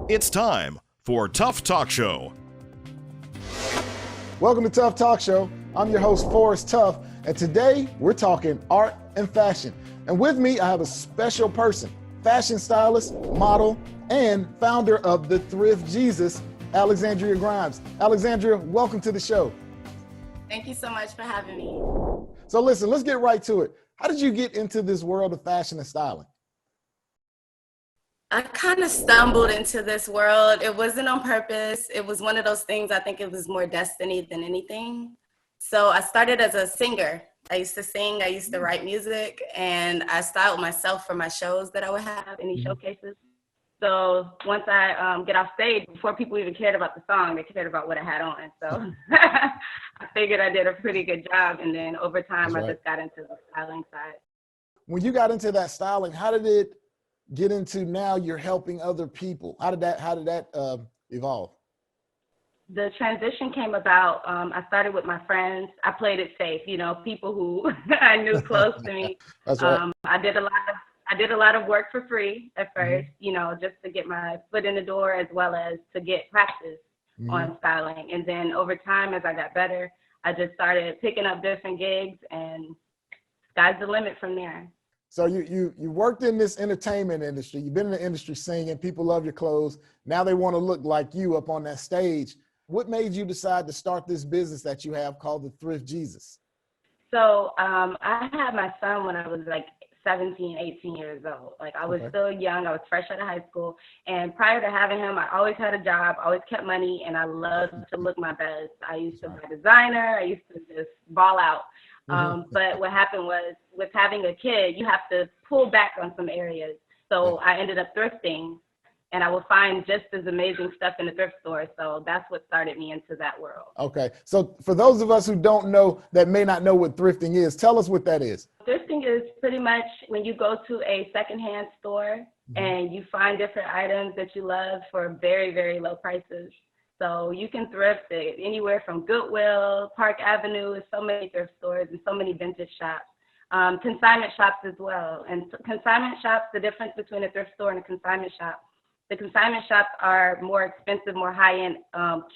It's time for Tough Talk Show. Welcome to Tough Talk Show. I'm your host, Forrest Tough, and today we're talking art and fashion. And with me, I have a special person, fashion stylist, model, and founder of the Thrift Jesus, Alexandria Grimes. Alexandria, welcome to the show. Thank you so much for having me. So listen, let's get right to it. How did you get into this world of fashion and styling? I kind of stumbled into this world. It wasn't on purpose. It was one of those things, I think it was more destiny than anything. So I started as a singer. I used to sing, I used to write music, and I styled myself for my shows that I would have, any showcases. So once I get off stage, before people even cared about the song, they cared about what I had on. So I figured I did a pretty good job. And then over time, I just got into the styling side. When you got into that styling, how did it get into now you're helping other people? How did that evolve? The transition came about, I started with my friends. I played it safe, people who I knew close to me. That's right. I did a lot of work for free at first, just to get my foot in the door as well as to get practice on styling. And then over time, as I got better, I just started picking up different gigs, and sky's the limit from there. So you worked in this entertainment industry. You've been in the industry singing. People love your clothes. Now they want to look like you up on that stage. What made you decide to start this business that you have called the Thrift Jesus? So I had my son when I was like 17, 18 years old. Like I was still young. I was fresh out of high school. And prior to having him, I always had a job, always kept money, and I loved to look my best. I used to buy designer. I used to just ball out. But what happened was, with having a kid, you have to pull back on some areas. So I ended up thrifting, and I would find just as amazing stuff in the thrift store. So that's what started me into that world. Okay. So for those of us who don't know, that may not know what thrifting is, tell us what that is. Thrifting is pretty much when you go to a secondhand store and you find different items that you love for very, very low prices. So you can thrift it anywhere from Goodwill, Park Avenue, there's so many thrift stores and so many vintage shops. Consignment shops as well. And consignment shops, the difference between a thrift store and a consignment shop, the consignment shops are more expensive, more high-end,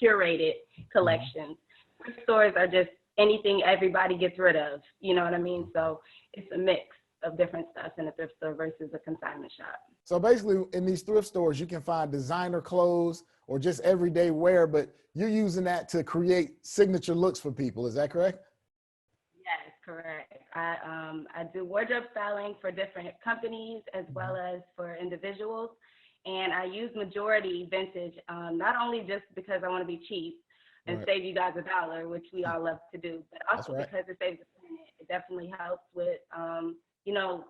curated collections. Thrift stores are just anything everybody gets rid of, you know what I mean? So it's a mix of different stuff in a thrift store versus a consignment shop. So basically in these thrift stores, you can find designer clothes or just everyday wear, but you're using that to create signature looks for people. Is that correct? Yes, correct. I do wardrobe styling for different companies as well as for individuals. And I use majority vintage, not only just because I want to be cheap and save you guys $1, which we all love to do, but also because it saves the planet. It definitely helps with,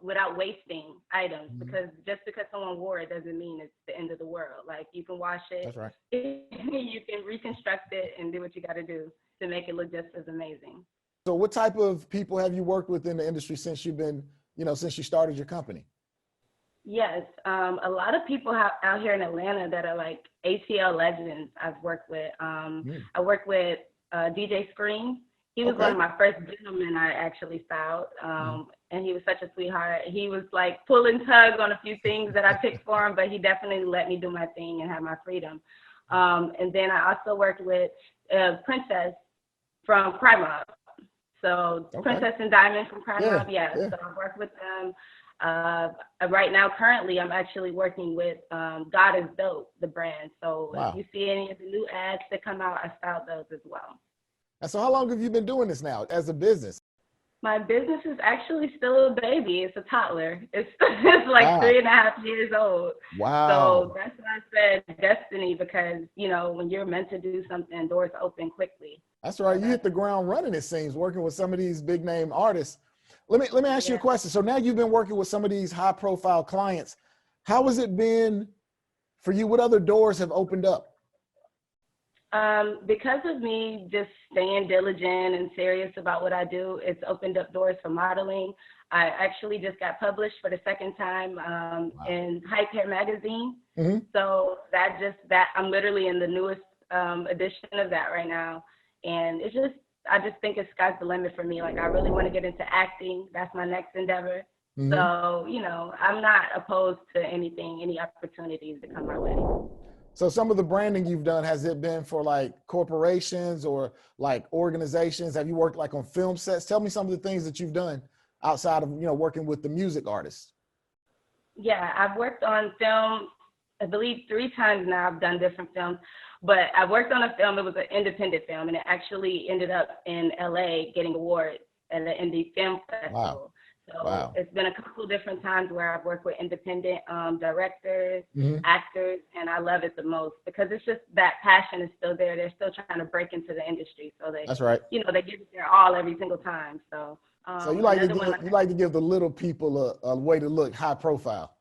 without wasting items, because just because someone wore it doesn't mean it's the end of the world. Like you can wash it, you can reconstruct it and do what you got to do to make it look just as amazing. So what type of people have you worked with in the industry since you've been, since you started your company? Yes, a lot of people out here in Atlanta that are like ATL legends I've worked with. I worked with DJ Scream. He was one of my first gentlemen I actually styled, and he was such a sweetheart. He was like pull and tug on a few things that I picked for him, but he definitely let me do my thing and have my freedom. And then I also worked with Princess from Crime Mob. So Princess and Diamond from Crime Mob, So I worked with them. Right now, currently, I'm actually working with God is Dope, the brand. So if you see any of the new ads that come out, I styled those as well. And so how long have you been doing this now as a business? My business is actually still a baby. It's a toddler. It's like 3.5 years old. Wow. So that's why I said destiny, because, when you're meant to do something, doors open quickly. That's right. You hit the ground running, it seems, working with some of these big name artists. Let me ask you a question. So now you've been working with some of these high profile clients. How has it been for you? What other doors have opened up? Because of me just staying diligent and serious about what I do, it's opened up doors for modeling. I actually just got published for the second time in Hype Hair magazine. So I'm literally in the newest edition of that right now. And I just think it's sky's the limit for me. Like I really want to get into acting. That's my next endeavor. So, I'm not opposed to any opportunities that come my way. So some of the branding you've done, has it been for like corporations or like organizations? Have you worked like on film sets? Tell me some of the things that you've done outside of, working with the music artists. Yeah, I've worked on film, I believe 3 times now. I've done different films, but I worked on a film. It was an independent film, and it actually ended up in LA getting awards at the Indie Film Festival. Wow. So Wow. It's been a couple different times where I've worked with independent directors, Mm-hmm. actors, and I love it the most because it's just that passion is still there. They're still trying to break into the industry, so That's right. they give it their all every single time. So So you like to give the little people a way to look high profile.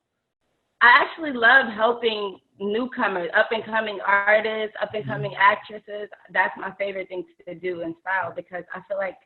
I actually love helping newcomers, up and coming artists, up and coming actresses. That's my favorite thing to do in style because I feel like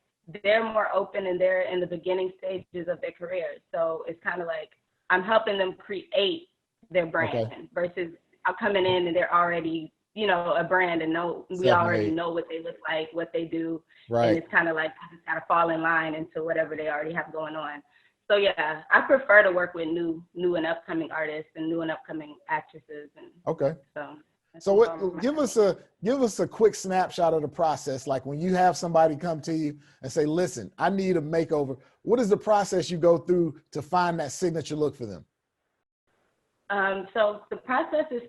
they're more open and they're in the beginning stages of their careers. So it's kind of like I'm helping them create their brand versus I'm coming in and they're already, a brand and we already know what they look like, what they do. Right. And it's kind of like you just got to fall in line into whatever they already have going on. So yeah, I prefer to work with new and upcoming artists and new and upcoming actresses. And So give us a quick snapshot of the process. Like when you have somebody come to you and say, listen, I need a makeover. What is the process you go through to find that signature look for them? So the process is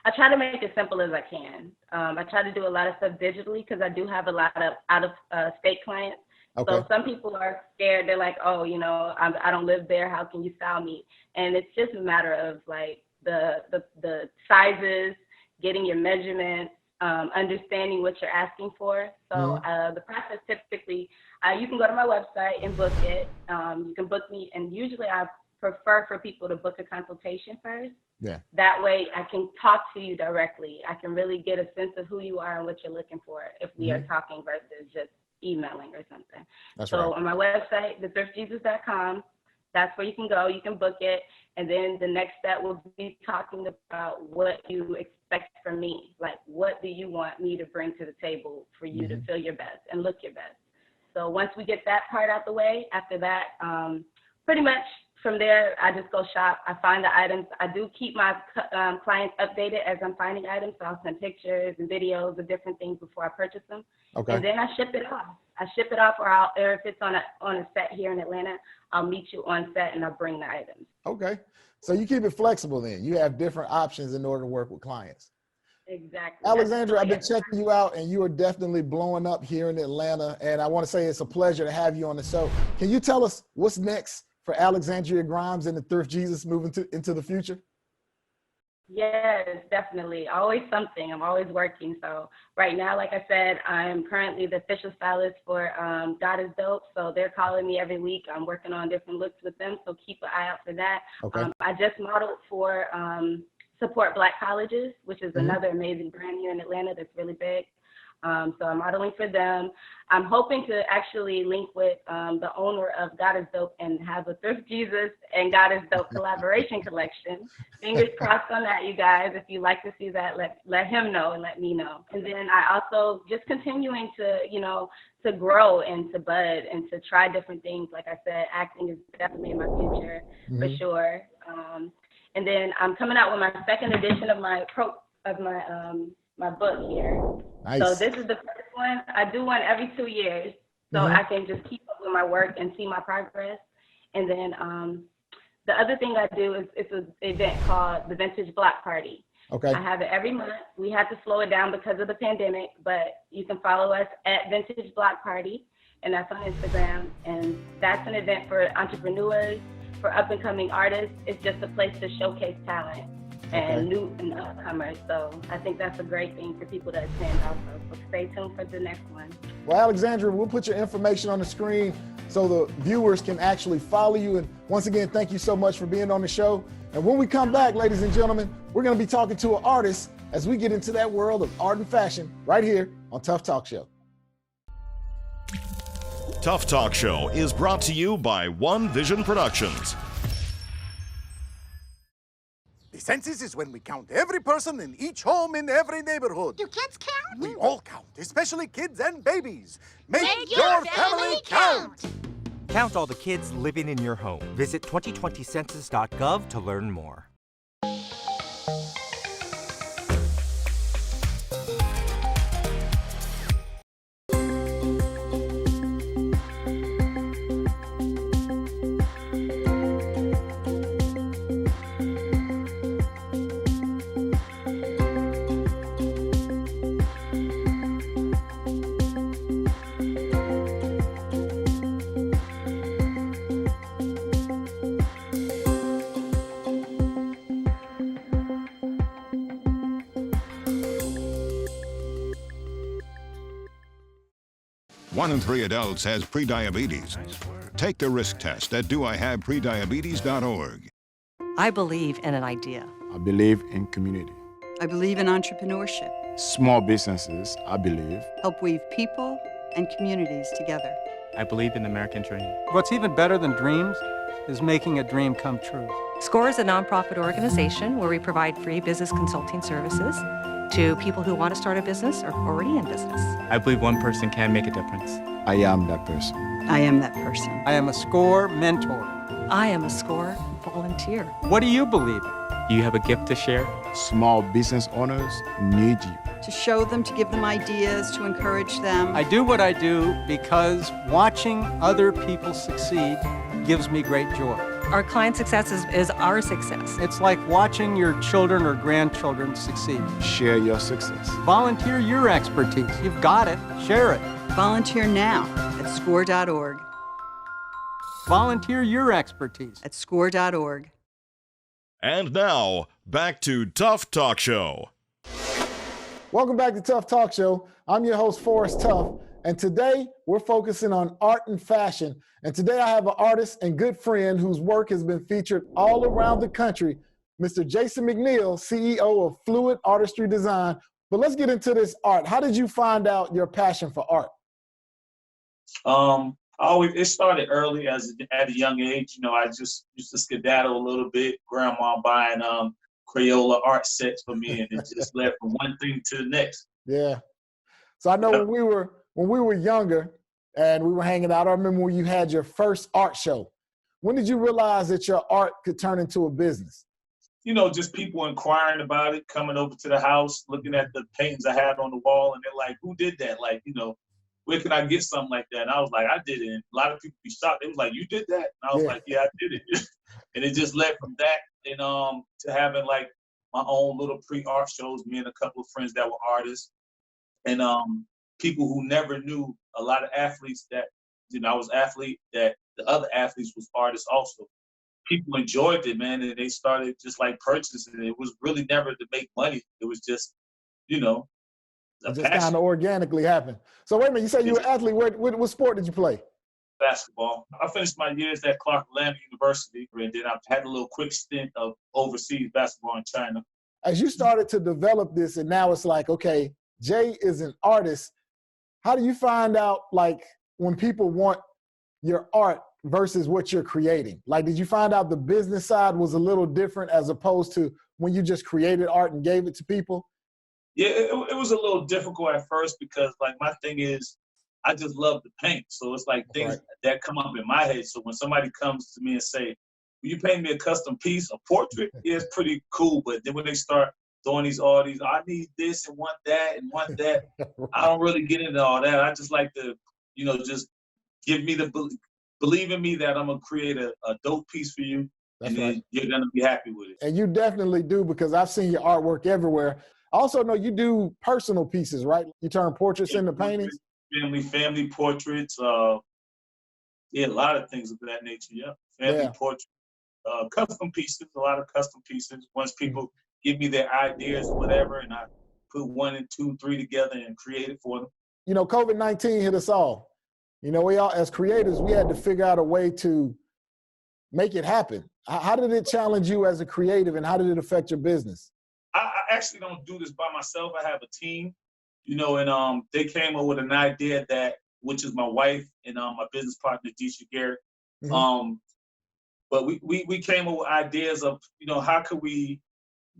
I try to make it simple as I can. I try to do a lot of stuff digitally because I do have a lot of out of state clients. Okay. So some people are scared. They're like, oh, I don't live there. How can you style me? And it's just a matter of like the sizes, getting your measurements, understanding what you're asking for. So the process typically, you can go to my website and book it. You can book me, and usually I prefer for people to book a consultation first. Yeah. That way I can talk to you directly. I can really get a sense of who you are and what you're looking for if we are talking versus just emailing or something. That's so right. On my website, thethriftjesus.com, that's where you can go. You can book it. And then the next step will be talking about what you expect from me. Like, what do you want me to bring to the table for you to feel your best and look your best? So once we get that part out the way, after that, pretty much from there, I just go shop. I find the items. I do keep my clients updated as I'm finding items. So I'll send pictures and videos of different things before I purchase them. Okay. And then I ship it off. Or if it's on a set here in Atlanta, I'll meet you on set and I'll bring the items. Okay. So you keep it flexible then. You have different options in order to work with clients. Exactly. Alexandra, I've been checking you out and you are definitely blowing up here in Atlanta. And I want to say it's a pleasure to have you on the show. Can you tell us what's next for Alexandria Grimes and the Thrift Jesus moving into the future? Yes, definitely. Always something. I'm always working. So right now, like I said, I'm currently the official stylist for God is Dope. So they're calling me every week. I'm working on different looks with them. So keep an eye out for that. Okay. I just modeled for Support Black Colleges, which is another amazing brand here in Atlanta that's really big. So I'm modeling for them. I'm hoping to actually link with the owner of God is Dope and have a Thrift Jesus and God is Dope collaboration collection. Fingers crossed on that, you guys. If you'd like to see that, let him know and let me know. And then I also just continuing to grow and to bud and to try different things. Like I said, acting is definitely in my future for sure. And then I'm coming out with my second edition of my book here. Nice. So this is the first one. I do one every 2 years, so I can just keep up with my work and see my progress. And then the other thing I do is it's an event called the Vintage Block Party. Okay. I have it every month. We had to slow it down because of the pandemic, but you can follow us at Vintage Block Party, and that's on Instagram. And that's an event for entrepreneurs, for up-and-coming artists. It's just a place to showcase talent and new and upcomers. So I think that's a great thing for people to attend also. So stay tuned for the next one. Well, Alexandra, we'll put your information on the screen so the viewers can actually follow you. And once again, thank you so much for being on the show. And when we come back, ladies and gentlemen, we're going to be talking to an artist as we get into that world of art and fashion right here on Tough Talk Show. Tough Talk Show is brought to you by One Vision Productions. The census is when we count every person in each home in every neighborhood. Do kids count? We all count, especially kids and babies. Make your family count! Count all the kids living in your home. Visit 2020census.gov to learn more. 1 in 3 adults has prediabetes. Take the risk test at doihaveprediabetes.org. I believe in an idea. I believe in community. I believe in entrepreneurship. Small businesses, I believe, help weave people and communities together. I believe in the American dream. What's even better than dreams is making a dream come true. SCORE is a nonprofit organization where we provide free business consulting services to people who want to start a business or already in business. I believe one person can make a difference. I am that person. I am that person. I am a SCORE mentor. I am a SCORE volunteer. What do you believe in? Do you have a gift to share? Small business owners need you. To show them, to give them ideas, to encourage them. I do what I do because watching other people succeed gives me great joy. Our client success is our success. It's like watching your children or grandchildren succeed. Share your success. Volunteer your expertise. You've got it. Share it. Volunteer now at score.org. Volunteer your expertise at score.org. And now, back to Tough Talk Show. Welcome back to Tough Talk Show. I'm your host, Forrest Tough, and today we're focusing on art and fashion. And today I have an artist and good friend whose work has been featured all around the country, Mr. Jason McNeil, CEO of Fluid Artistry Design. But let's get into this art. How did you find out your passion for art? It started early at a young age. You know, I just used to skedaddle a little bit. Grandma buying Crayola art sets for me, and it just led from one thing to the next. Yeah. So I know when we were younger and we were hanging out, I remember when you had your first art show. When did you realize that your art could turn into a business? You know, just people inquiring about it, coming over to the house, looking at the paintings I had on the wall, and they're like, "Who did that? Like, you know, where can I get something like that?" And I was like, "I did it." And a lot of people be shocked. They was like, "You did that?" And I was like, "Yeah, I did it." And it just led from that and to having like my own little pre-art shows, me and a couple of friends that were artists, and people who never knew, a lot of athletes that, you know, I was athlete, that the other athletes was artists also. People enjoyed it, man, and they started just like purchasing it. It was really never to make money. It was just, you know, it just kind of organically happened. So wait a minute, you say you were an athlete. What sport did you play? Basketball. I finished my years at Clark Atlanta University, and then I had a little quick stint of overseas basketball in China. As you started to develop this, and now it's like, okay, Jay is an artist. How do you find out, like, when people want your art versus what you're creating? Like, did you find out the business side was a little different as opposed to when you just created art and gave it to people? Yeah, it was a little difficult at first because, like, my thing is, I just love to paint. So it's like things that come up in my head. So when somebody comes to me and say, "Will you paint me a custom piece, a portrait?" Yeah, it's pretty cool. But then when they start throwing I need this and want that and want that, I don't really get into all that. I just like to, you know, just give me believe in me that I'm going to create a dope piece for you. That's and then you're going to be happy with it. And you definitely do, because I've seen your artwork everywhere. I also know you do personal pieces, right? You turn portraits into paintings? Family portraits. A lot of things of that nature, yeah. Family portraits, custom pieces, a lot of custom pieces. Once people give me their ideas or whatever, and I put 1 and 2, 3 together and create it for them. You know, COVID-19 hit us all. You know, we all, as creators, we had to figure out a way to make it happen. How did it challenge you as a creative, and how did it affect your business? I actually don't do this by myself. I have a team, you know, and they came up with an idea which is my wife and my business partner, Disha Garrett. Mm-hmm. But we came up with ideas of, you know, how could we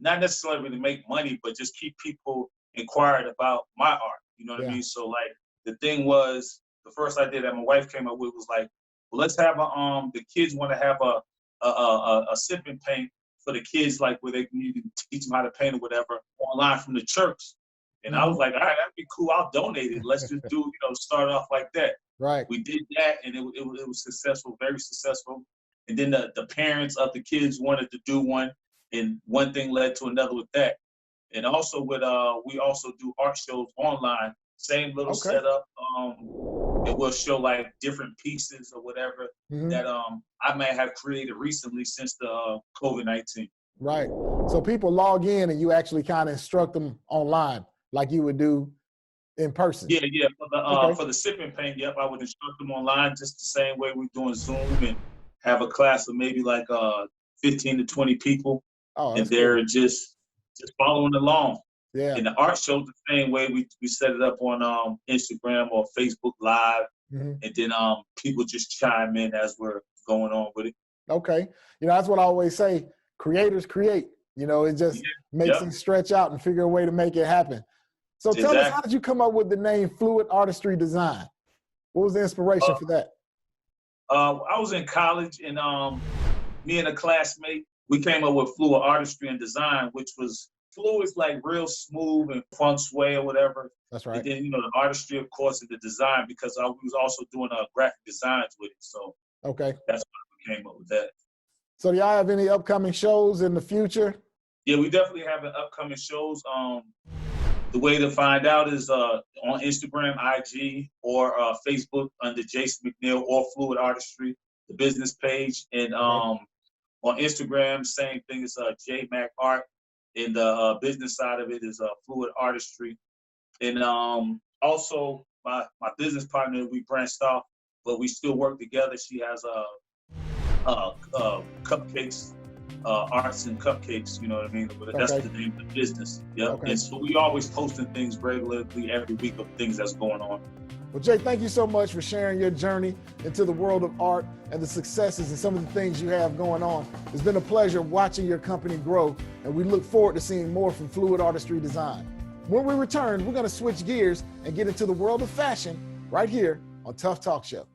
not necessarily really make money, but just keep people inquired about my art. You know what I mean? So like the thing was, the first idea that my wife came up with was like, well, let's have the kids want to have a sip and paint for the kids, like where they can teach them how to paint or whatever online from the church. And I was like, all right, that'd be cool. I'll donate it. Let's just do, you know, start off like that. Right. We did that, and it was successful, very successful. And then the parents of the kids wanted to do one, and one thing led to another with that. And also with we also do art shows online. Same little setup. It will show like different pieces or whatever that I may have created recently since the COVID-19. Right. So people log in and you actually kind of instruct them online like you would do in person? Yeah. Okay. For the sipping paint, yep, I would instruct them online just the same way we're doing Zoom and have a class of maybe like 15 to 20 people, Oh, and that's they're cool. just following along. Yeah. And the art show the same way. We set it up on Instagram or Facebook Live, Mhm. and then people just chime in as we're going on with it. Okay. That's what I always say. Creators create. It just makes Yep. them stretch out and figure a way to make it happen. So tell us, how did you come up with the name Fluid Artistry Design? What was the inspiration for that? I was in college, and me and a classmate, we came up with Fluid Artistry and Design, which was fluid's like real smooth and feng shui or whatever. That's right. And then, the artistry, of course, and the design, because we was also doing graphic designs with it. So Okay. that's why we came up with that. So do y'all have any upcoming shows in the future? Yeah, we definitely have upcoming shows. The way to find out is on Instagram, IG, or Facebook under Jason McNeil or Fluid Artistry, the business page. And on Instagram, same thing as JMac Art. And the business side of it is Fluid Artistry. And also my business partner, we branched off, but we still work together. She has cupcakes, arts and cupcakes, you know what I mean? But that's the name of the business. Yep. Okay. And so we always posting things regularly every week of things that's going on. Well, Jay, thank you so much for sharing your journey into the world of art and the successes and some of the things you have going on. It's been a pleasure watching your company grow, and we look forward to seeing more from Fluid Artistry Design. When we return, we're going to switch gears and get into the world of fashion right here on Tough Talk Show.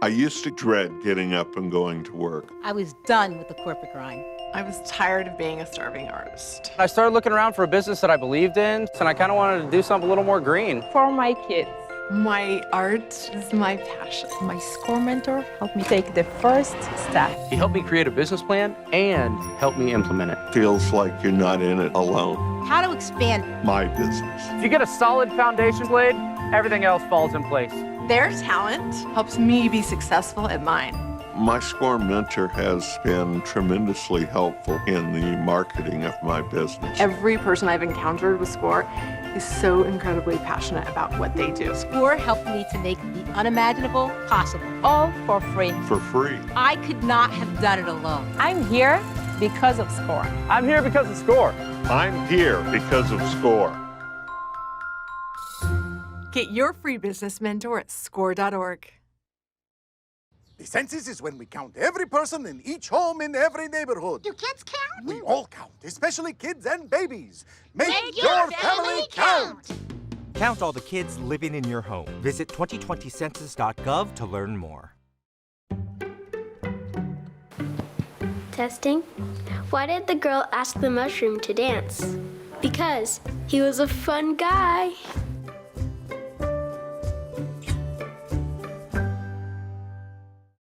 I used to dread getting up and going to work. I was done with the corporate grind. I was tired of being a starving artist. I started looking around for a business that I believed in, and I kind of wanted to do something a little more green. For my kids. My art is my passion. My score mentor helped me take the first step. He helped me create a business plan and helped me implement it. Feels like you're not in it alone. How to expand My business. If you get a solid foundation laid, everything else falls in place. Their talent helps me be successful at mine. My score mentor has been tremendously helpful in the marketing of my business. Every person I've encountered with SCORE is so incredibly passionate about what they do. SCORE helped me to make the unimaginable possible, all for free. For free. I could not have done it alone. I'm here because of SCORE. I'm here because of SCORE. I'm here because of SCORE. Get your free business mentor at score.org. The census is when we count every person in each home in every neighborhood. Do kids count? We all count, especially kids and babies. Make your family count. Count all the kids living in your home. Visit 2020census.gov to learn more. Testing. Why did the girl ask the mushroom to dance? Because he was a fun guy.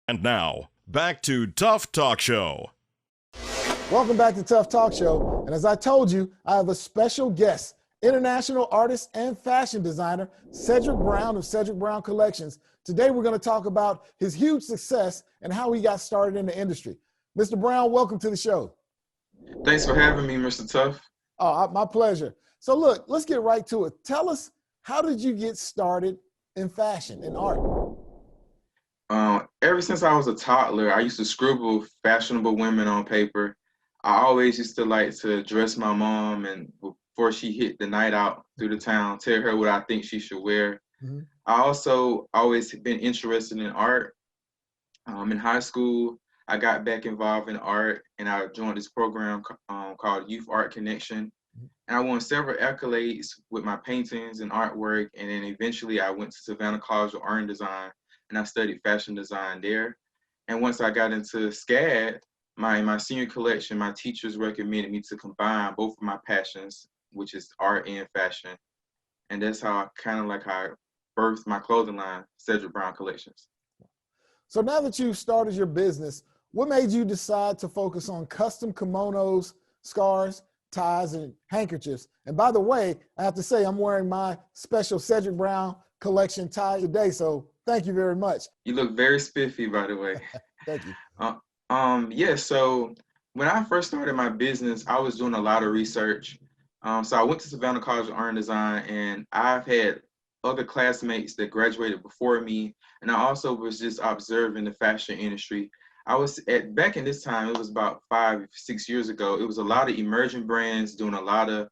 And now, back to Tough Talk Show. Welcome back to Tough Talk Show. And as I told you, I have a special guest, international artist and fashion designer, Cedric Brown of Cedric Brown Collections. Today, we're going to talk about his huge success and how he got started in the industry. Mr. Brown, welcome to the show. Thanks for having me, Mr. Tough. Oh, my pleasure. So look, let's get right to it. Tell us, how did you get started in fashion and art? Ever since I was a toddler, I used to scribble fashionable women on paper. I always used to like to dress my mom, and before she hit the night out through the town, tell her what I think she should wear. Mm-hmm. I also always been interested in art. In high school, I got back involved in art, and I joined this program called Youth Art Connection. And I won several accolades with my paintings and artwork, and then eventually I went to Savannah College of Art and Design, and I studied fashion design there. And once I got into SCAD, my senior collection, my teachers recommended me to combine both of my passions, which is art and fashion. And that's how I birthed my clothing line, Cedric Brown Collections. So now that you've started your business, what made you decide to focus on custom kimonos, scarves, ties, and handkerchiefs? And by the way, I have to say, I'm wearing my special Cedric Brown Collection tie today, so thank you very much. You look very spiffy, by the way. Thank you. So when I first started my business, I was doing a lot of research. So I went to Savannah College of Art and Design, and I've had other classmates that graduated before me, and I also was just observing the fashion industry. I was back in this time, it was about 5, 6 years ago. It was a lot of emerging brands doing a lot of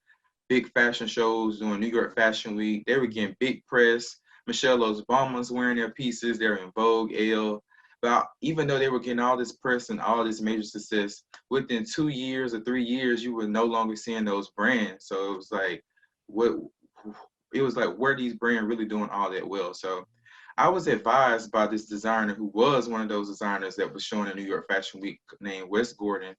big fashion shows, doing New York Fashion Week. They were getting big press. Michelle Obama's wearing their pieces. They're in Vogue, Elle. But even though they were getting all this press and all this major success, within 2 years or 3 years, you were no longer seeing those brands. So it was like, what? It was like, where are these brands really doing all that well? So I was advised by this designer who was one of those designers that was showing in New York Fashion Week, named Wes Gordon,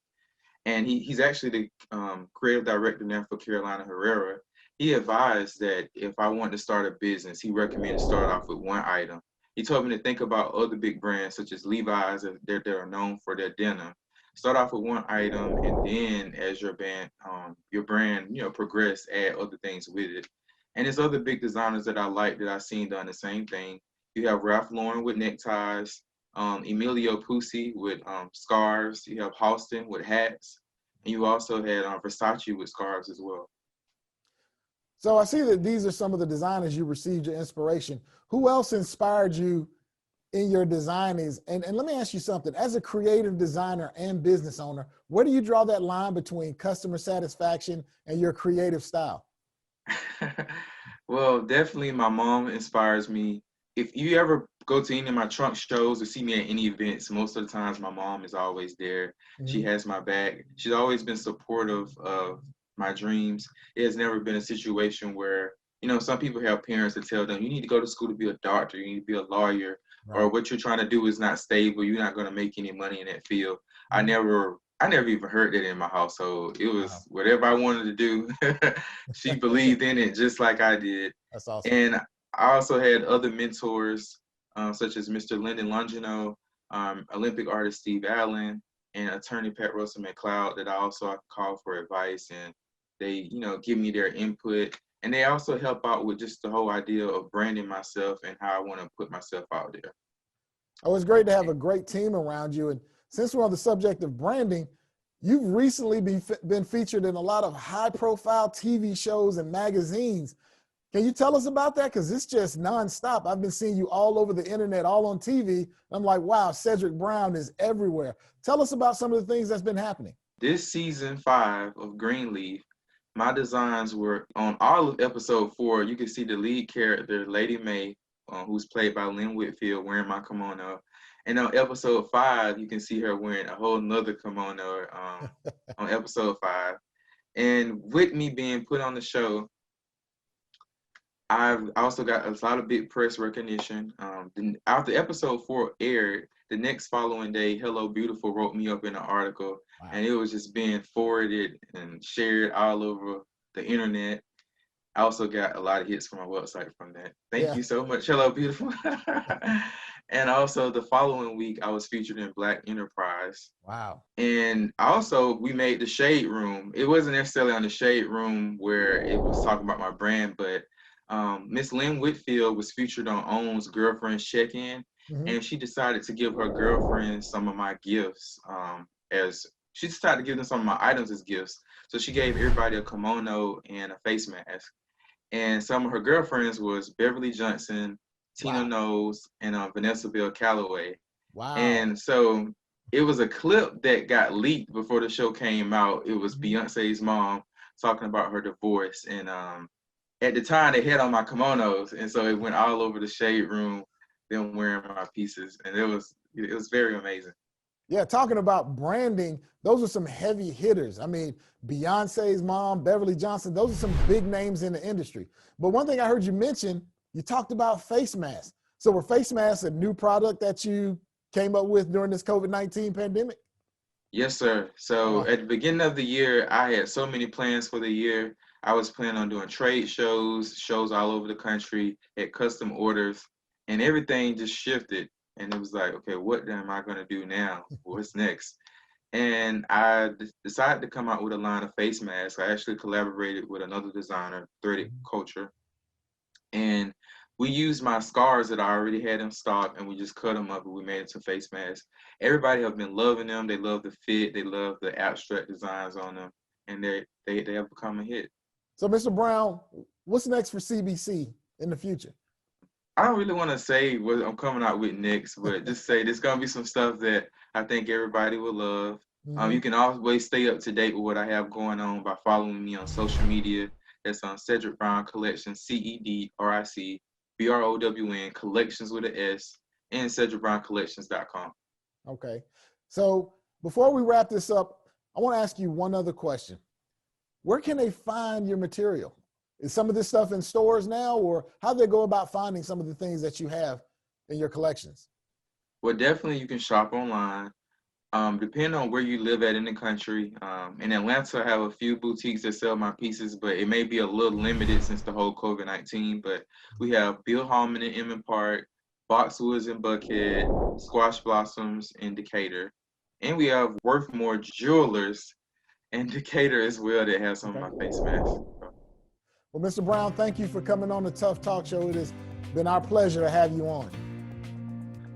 and he's actually the creative director now for Carolina Herrera. He advised that if I wanted to start a business, he recommended start off with one item. He told me to think about other big brands such as Levi's that are known for their denim. Start off with one item, and then as your brand, progress, add other things with it. And there's other big designers that I like that I've seen done the same thing. You have Ralph Lauren with neckties, Emilio Pucci with scarves. You have Halston with hats, and you also had Versace with scarves as well. So I see that these are some of the designers you received your inspiration. Who else inspired you in your designings? And let me ask you something. As a creative designer and business owner, where do you draw that line between customer satisfaction and your creative style? Well, definitely my mom inspires me. If you ever go to any of my trunk shows or see me at any events, most of the times my mom is always there. She has my back. She's always been supportive of my dreams. It has never been a situation where, some people have parents that tell them, you need to go to school to be a doctor, you need to be a lawyer, or what you're trying to do is not stable, you're not going to make any money in that field. I never even heard that in my household. It was whatever I wanted to do. She believed in it just like I did. That's awesome. And I also had other mentors, such as Mr. Lyndon Longino, Olympic artist Steve Allen, and attorney Pat Russell McLeod that I also call for advice, and they, give me their input. And they also help out with just the whole idea of branding myself and how I want to put myself out there. Oh, it's great to have a great team around you. And since we're on the subject of branding, you've recently been featured in a lot of high-profile TV shows and magazines. Can you tell us about that? Because it's just nonstop. I've been seeing you all over the internet, all on TV. I'm like, wow, Cedric Brown is everywhere. Tell us about some of the things that's been happening. This season 5 of Greenleaf, my designs were on all of episode 4. You can see the lead character, Lady May, who's played by Lynn Whitfield, wearing my kimono. And on episode 5, you can see her wearing a whole nother kimono on episode 5. And with me being put on the show, I've also got a lot of big press recognition. After episode 4 aired, the next following day, Hello Beautiful wrote me up in an article, and it was just being forwarded and shared all over the internet. I also got a lot of hits from my website from that. Thank you so much, Hello Beautiful. And also the following week, I was featured in Black Enterprise. Wow. And also we made the Shade Room. It wasn't necessarily on the Shade Room where it was talking about my brand, but Miss Lynn Whitfield was featured on OWN's Girlfriends Check-In, and she decided to give her girlfriends some of my gifts she decided to give them some of my items as gifts. So she gave everybody a kimono and a face mask. And some of her girlfriends was Beverly Johnson, Tina Knowles, and Vanessa Bell Calloway. Wow. And so it was a clip that got leaked before the show came out. It was Beyonce's mom talking about her divorce. And at the time, they had on my kimonos. And so it went all over the Shade Room, them wearing my pieces. And it was very amazing. Yeah, talking about branding, those are some heavy hitters. I mean, Beyonce's mom, Beverly Johnson, those are some big names in the industry. But one thing I heard you mention, you talked about face masks. So were face masks a new product that you came up with during this COVID-19 pandemic? Yes, sir. So at the beginning of the year, I had so many plans for the year. I was planning on doing trade shows all over the country, had custom orders, and everything just shifted. And it was like, okay, what am I going to do now? What's next? And I decided to come out with a line of face masks. I actually collaborated with another designer, Threaded Culture. And we used my scars that I already had in stock, and we just cut them up and we made it to face masks. Everybody have been loving them. They love the fit. They love the abstract designs on them. And they have become a hit. So, Mr. Brown, what's next for CBC in the future? I don't really want to say what I'm coming out with next, but just say there's going to be some stuff that I think everybody will love. You can always stay up to date with what I have going on by following me on social media. That's on Cedric Brown Collections, CEDRICBROWN Collections with an S, and CedricBrownCollections.com. Okay. So before we wrap this up, I want to ask you one other question. Where can they find your material? Is some of this stuff in stores now, or how do they go about finding some of the things that you have in your collections? Well, definitely you can shop online. Depending on where you live at in the country. In Atlanta, I have a few boutiques that sell my pieces, but it may be a little limited since the whole COVID-19. But we have Bill Hallman in Emmett Park, Boxwoods in Buckhead, Squash Blossoms in Decatur. And we have Worthmore Jewelers in Decatur as well that has some of my face masks. Well, Mr. Brown, thank you for coming on the Tough Talk Show. It has been our pleasure to have you on.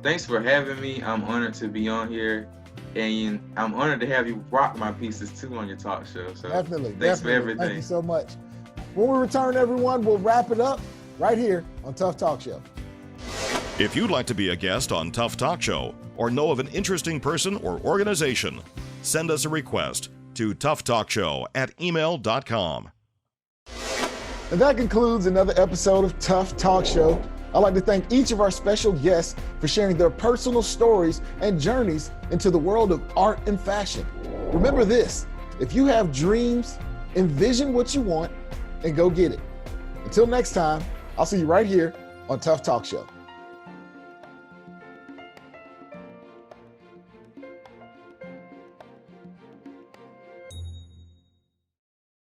Thanks for having me. I'm honored to be on here. And I'm honored to have you rock my pieces too on your talk show. So thanks for everything. Thank you so much. When we return, everyone, we'll wrap it up right here on Tough Talk Show. If you'd like to be a guest on Tough Talk Show or know of an interesting person or organization, send us a request to toughtalkshow@email.com. And that concludes another episode of Tough Talk Show. I'd like to thank each of our special guests for sharing their personal stories and journeys into the world of art and fashion. Remember this, if you have dreams, envision what you want and go get it. Until next time, I'll see you right here on Tough Talk Show.